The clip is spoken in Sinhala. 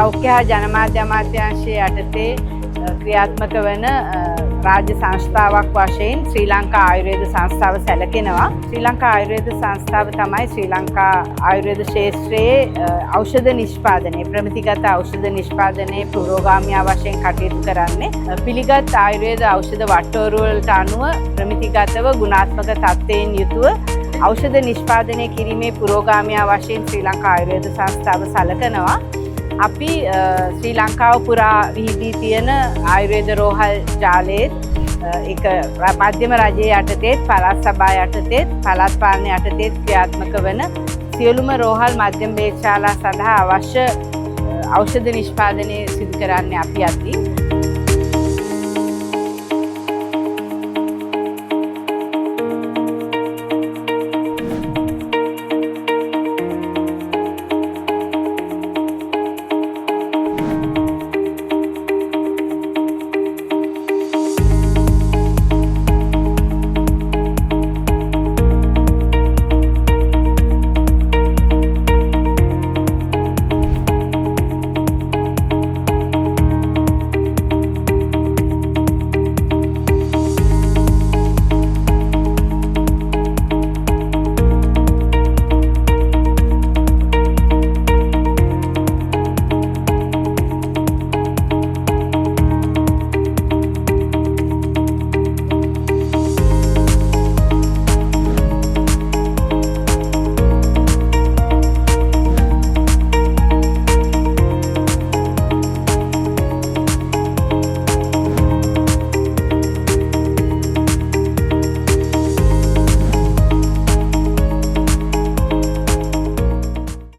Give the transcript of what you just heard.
සෞඛ්‍ය හා ජනමාධ්‍ය අමාත්‍යාංශයේ යටතේ ක්‍රියාත්මක වන රාජ්‍ය සංස්ථාවක් වශයෙන් ශ්‍රී ලංකා ආයුර්වේද සංස්ථාව සැලකෙනවා. ශ්‍රී ලංකා ආයුර්වේද සංස්ථාව තමයි ශ්‍රී ලංකා ආයුර්වේද ක්ෂේත්‍රයේ ඖෂධ නිෂ්පාදනයේ ප්‍රමිතිගත ඖෂධ නිෂ්පාදනයේ පුරෝගාමියා වශයෙන් කටයුතු කරන්නේ. පිළිගත් ආයුර්වේද ඖෂධ වට්ටෝරුව වලට අනුව ප්‍රමිතිගතව ගුණාත්මක තත්ත්වයෙන් යුතුව ඖෂධ නිෂ්පාදනය කිරීමේ පුරෝගාමියා වශයෙන් ශ්‍රී ලංකා ආයුර්වේද සංස්ථාව සැලකනවා. අපි ශ්‍රී ලංකාව පුරා විහිදී තියෙන ආයුර්වේද රෝහල් ජාලයේත් ඒක මධ්‍යම රජයේ යටතේත් පළාත් සභා යටතේත් පළාත් පාලන යටතේත් ක්‍රියාත්මක වන සියලුම රෝහල් මධ්‍යම බේත් ශාලා සඳහා අවශ්‍ය ඖෂධ නිෂ්පාදනය සිදු කරන්නේ අපි අතින්.